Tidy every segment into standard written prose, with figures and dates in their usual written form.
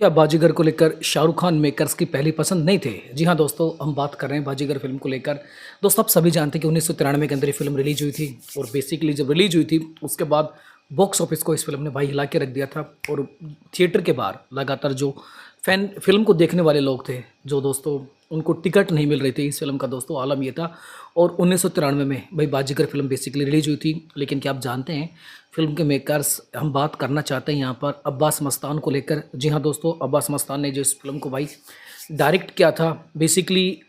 क्या बाजीगर को लेकर शाहरुख खान मेकर्स की पहली पसंद नहीं थे? जी हाँ दोस्तों, हम बात कर रहे हैं बाजीगर फिल्म को लेकर। दोस्तों, आप सभी जानते हैं कि 1993 के अंदर ये फिल्म रिलीज हुई थी और बेसिकली जब रिलीज हुई थी उसके बाद बॉक्स ऑफिस को इस फिल्म ने भाई हिला के रख दिया था। और थिएटर के बाहर लगातार जो फैन फिल्म को देखने वाले लोग थे, जो दोस्तों उनको टिकट नहीं मिल रही थी इस फिल्म का, दोस्तों आलम ये था। और 1993 में भाई बाजीगर फिल्म बेसिकली रिलीज हुई थी। लेकिन क्या आप जानते हैं, फिल्म के मेकर्स, हम बात करना चाहते हैं यहाँ पर अब्बास मस्तान को लेकर। जी हाँ दोस्तों, अब्बास मस्तान ने जो इस फिल्म को भाई डायरेक्ट किया था, बेसिकली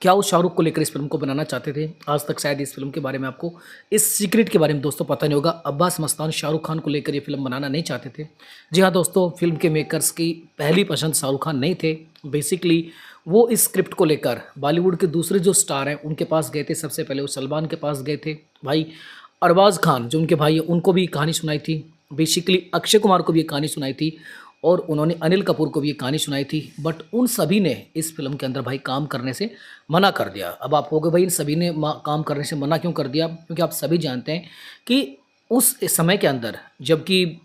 क्या वो शाहरुख को लेकर इस फिल्म को बनाना चाहते थे? आज तक शायद इस फिल्म के बारे में आपको, इस सीक्रेट के बारे में दोस्तों पता नहीं होगा। अब्बास मस्तान शाहरुख खान को लेकर ये फिल्म बनाना नहीं चाहते थे। जी हाँ दोस्तों, फिल्म के मेकर्स की पहली पसंद शाहरुख खान नहीं थे। बेसिकली वो इस स्क्रिप्ट को लेकर बॉलीवुड के दूसरे जो स्टार हैं उनके पास गए थे। सबसे पहले वो सलमान के पास गए थे भाई। अरबाज खान जो उनके भाई हैं उनको भी कहानी सुनाई थी। बेसिकली अक्षय कुमार को भी ये कहानी सुनाई थी और उन्होंने अनिल कपूर को भी ये कहानी सुनाई थी। बट उन सभी ने इस फिल्म के अंदर भाई काम करने से मना कर दिया। अब आप कहोगे भाई इन सभी ने काम करने से मना क्यों कर दिया? क्योंकि आप सभी जानते हैं कि उस समय के अंदर जबकि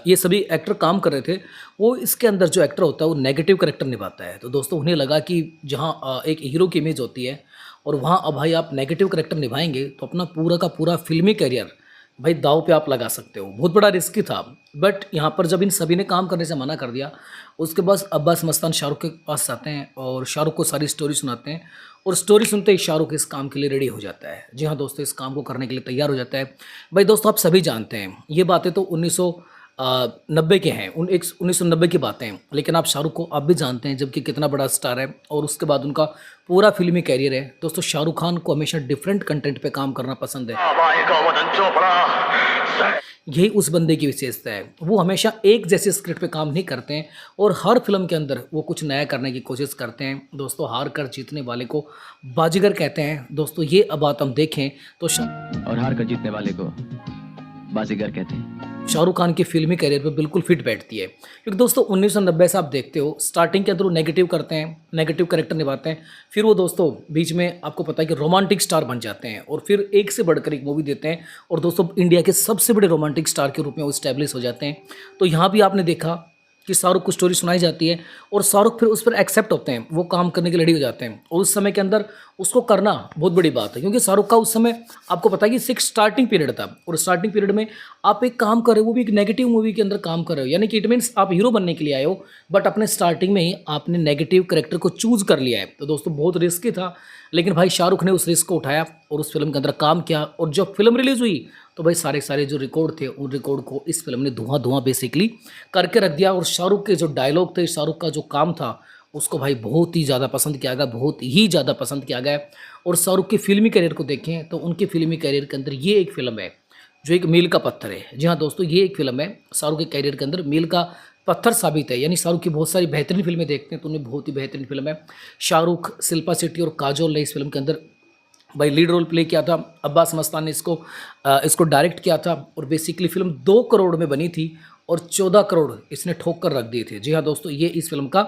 ये सभी एक्टर काम कर रहे थे, वो इसके अंदर जो एक्टर होता है वो नेगेटिव कैरेक्टर निभाता है। तो दोस्तों उन्हें लगा कि जहाँ एक हीरो की इमेज होती है और वहाँ अब भाई आप नेगेटिव कैरेक्टर निभाएंगे तो अपना पूरा का पूरा फिल्मी करियर भाई दाव पे आप लगा सकते हो। बहुत बड़ा रिस्की था। बट यहाँ पर जब इन सभी ने काम करने से मना कर दिया, उसके बाद अब्बास मस्तान शाहरुख के पास आते हैं और शाहरुख को सारी स्टोरी सुनाते हैं। और स्टोरी सुनते ही शाहरुख इस काम के लिए रेडी हो जाता है। जी हाँ दोस्तों, इस काम को करने के लिए तैयार हो जाता है। भाई दोस्तों, आप सभी जानते हैं ये बातें तो 1990 के हैं, 1990 की बातें हैं। लेकिन आप शाहरुख को आप भी जानते हैं जबकि कितना बड़ा स्टार है और उसके बाद उनका पूरा फिल्मी कैरियर है। दोस्तों शाहरुख खान को हमेशा डिफरेंट कंटेंट पे काम करना पसंद है। यही उस बंदे की विशेषता है, वो हमेशा एक जैसे स्क्रिप्ट पे काम नहीं करते हैं और हर फिल्म के अंदर वो कुछ नया करने की कोशिश करते हैं। दोस्तों हार कर जीतने वाले को बाजीगर कहते हैं। दोस्तों ये अब बात हम देखें तो और हार कर जीतने वाले को बाजीगर कहते हैं। शाहरुख खान की फिल्मी करियर पे बिल्कुल फिट बैठती है। क्योंकि दोस्तों 1990 से आप देखते हो स्टार्टिंग के अंदर वो नेगेटिव करते हैं, नेगेटिव कैरेक्टर निभाते हैं। फिर वो दोस्तों बीच में आपको पता है कि रोमांटिक स्टार बन जाते हैं और फिर एक से बढ़कर एक मूवी देते हैं और दोस्तों इंडिया के सबसे बड़े रोमांटिक स्टार के रूप में वो स्टैब्लिश हो जाते हैं। तो यहाँ भी आपने देखा कि शाहरुख को स्टोरी सुनाई जाती है और शाहरुख फिर उस पर एक्सेप्ट होते हैं, वो काम करने के लिए रेडी हो जाते हैं। और उस समय के अंदर उसको करना बहुत बड़ी बात है क्योंकि शाहरुख का उस समय आपको पता है कि सिक्स स्टार्टिंग पीरियड था और स्टार्टिंग पीरियड में आप एक काम कर रहे हो, वो भी एक नेगेटिव मूवी के अंदर काम कर रहे हो। यानी कि इट मीन्स आप हीरो बनने के लिए आए हो बट अपने स्टार्टिंग में ही आपने नेगेटिव करेक्टर को चूज कर लिया है। तो दोस्तों बहुत रिस्की था, लेकिन भाई शाहरुख ने उस रिस्क को उठाया और उस फिल्म के अंदर काम किया। और जब फिल्म रिलीज हुई तो भाई सारे सारे जो रिकॉर्ड थे उन रिकॉर्ड को इस फिल्म ने धुआं धुआं बेसिकली करके रख दिया। और शाहरुख के जो डायलॉग थे, शाहरुख का जो काम था, उसको भाई बहुत ही ज़्यादा पसंद किया गया, बहुत ही ज़्यादा पसंद किया गया। और शाहरुख की फिल्मी करियर को देखें तो उनके फिल्मी करियर के अंदर ये एक फिल्म है जो एक मील का पत्थर है। जी हाँ दोस्तों, ये एक फिल्म है शाहरुख के करियर के अंदर मील का पत्थर साबित है। यानी शाहरुख की बहुत सारी बेहतरीन फिल्में देखते हैं तो उन्हें बहुत ही बेहतरीन फिल्म है। शाहरुख, शिल्पा शेट्टी और काजोल ने इस फिल्म के अंदर भाई लीड रोल प्ले किया था। अब्बास मस्तान ने इसको डायरेक्ट किया था और बेसिकली फिल्म 2 करोड़ में बनी थी और 14 करोड़ इसने ठोक कर रख दिए थे। जी हाँ दोस्तों, ये इस फिल्म का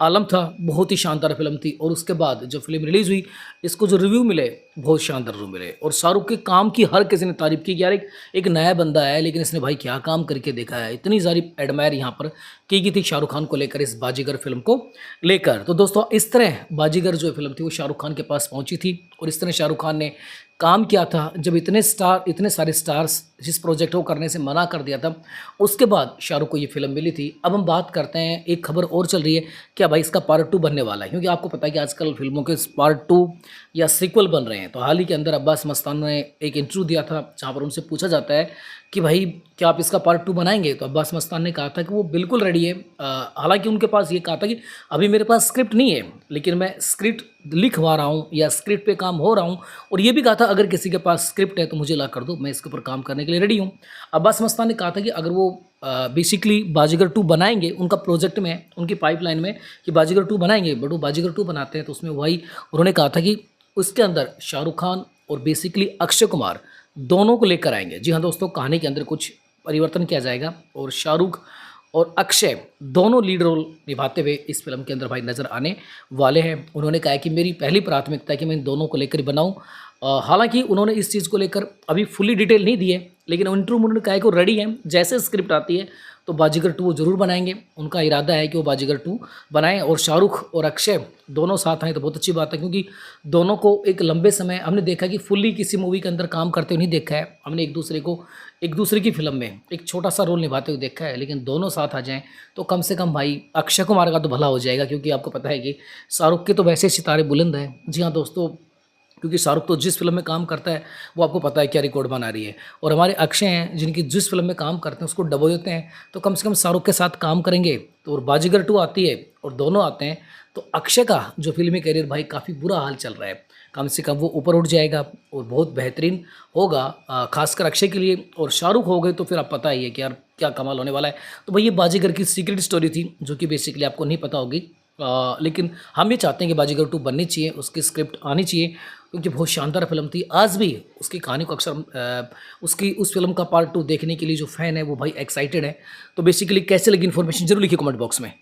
आलम था। बहुत ही शानदार फिल्म थी और उसके बाद जब फिल्म रिलीज़ हुई, इसको जो रिव्यू मिले बहुत शानदार रिव्यू मिले और शाहरुख के काम की हर किसी ने तारीफ की कि यार एक नया बंदा है लेकिन इसने भाई क्या काम करके देखा है। इतनी सारी एडमायर यहाँ पर की गई थी शाहरुख खान को लेकर, इस बाजीगर फिल्म को लेकर। तो दोस्तों इस तरह बाजीगर जो फिल्म थी वो शाहरुख खान के पास पहुँची थी और इस तरह शाहरुख खान ने काम किया था। जब इतने सारे स्टार्स जिस प्रोजेक्ट को करने से मना कर दिया था, उसके बाद शाहरुख को ये फिल्म मिली थी। अब हम बात करते हैं, एक खबर और चल रही है क्या भाई इसका पार्ट 2 बनने वाला है, क्योंकि आपको पता है कि आजकल फिल्मों के पार्ट 2 या सीक्वल बन रहे हैं। तो हाल ही के अंदर अब्बास मस्तान ने एक इंटरव्यू दिया था जहाँ पर उनसे पूछा जाता है कि भाई क्या आप इसका पार्ट 2 बनाएंगे, तो अब्बास मस्तान ने कहा था कि वो बिल्कुल रेडी है। हालांकि उनके पास ये कहा था कि अभी मेरे पास स्क्रिप्ट नहीं है लेकिन मैं स्क्रिप्ट लिखवा रहा हूँ या स्क्रिप्ट पे काम हो रहा हूँ। और ये भी कहा था अगर किसी के पास स्क्रिप्ट है तो मुझे ला कर दो, मैं इसके ऊपर काम करने के लिए रेडी हूँ। अब्बास मस्तान ने कहा था कि अगर वो बेसिकली बाजीगर 2 बनाएंगे, उनका प्रोजेक्ट में है, उनकी पाइपलाइन में कि बाजीगर 2 बनाएंगे, बट वो बाजीगर 2 बनाते हैं तो उसमें वही उन्होंने कहा था कि उसके अंदर शाहरुख खान और बेसिकली अक्षय कुमार दोनों को लेकर आएंगे। जी हाँ दोस्तों, कहानी के अंदर कुछ परिवर्तन किया जाएगा और शाहरुख और अक्षय दोनों लीड रोल निभाते हुए इस फिल्म के अंदर भाई नज़र आने वाले हैं। उन्होंने कहा है कि मेरी पहली प्राथमिकता है कि मैं इन दोनों को लेकर बनाऊं। हालांकि उन्होंने इस चीज़ को लेकर अभी फुली डिटेल नहीं दी है लेकिन इंटरव्यू में उन्होंने कहा है कि वो रेडी हैं, जैसे स्क्रिप्ट आती है तो बाजीगर 2 वो ज़रूर बनाएंगे। उनका इरादा है कि वो बाजीगर 2 बनाएं और शाहरुख और अक्षय दोनों साथ आएँ तो बहुत अच्छी बात है, क्योंकि दोनों को एक लंबे समय हमने देखा कि फुल्ली किसी मूवी के अंदर काम करते हुए नहीं देखा है। हमने एक दूसरे की फिल्म में एक छोटा सा रोल निभाते हुए देखा है, लेकिन दोनों साथ आ जाएँ तो कम से कम भाई अक्षय कुमार का तो भला हो जाएगा, क्योंकि आपको पता है कि शाहरुख के तो वैसे सितारे बुलंद हैं। जी हाँ दोस्तों, क्योंकि शाहरुख तो जिस फिल्म में काम करता है वो आपको पता है क्या रिकॉर्ड बना रही है, और हमारे अक्षय हैं जिनकी जिस फिल्म में काम करते हैं उसको डबो देते हैं, तो कम से कम शाहरुख के साथ काम करेंगे। तो और बाजीगर 2 आती है और दोनों आते हैं तो अक्षय का जो फिल्मी करियर भाई काफ़ी बुरा हाल चल रहा है, कम से कम वो ऊपर उठ जाएगा और बहुत बेहतरीन होगा, खासकर अक्षय के लिए। और शाहरुख हो गए तो फिर आप पता ही है कि यार क्या कमाल होने वाला है। तो भाई ये बाजीगर की सीक्रेट स्टोरी थी जो कि बेसिकली आपको नहीं पता होगी, लेकिन हम ये चाहते हैं कि बाजीगर 2 बननी चाहिए, उसकी स्क्रिप्ट आनी चाहिए, क्योंकि बहुत शानदार फिल्म थी। आज भी उसकी कहानी को अक्सर उसकी उस फिल्म का पार्ट 2 देखने के लिए जो फ़ैन है वो भाई एक्साइटेड है। तो बेसिकली कैसे लगी इन्फॉर्मेशन ज़रूर लिखिए कमेंट बॉक्स में।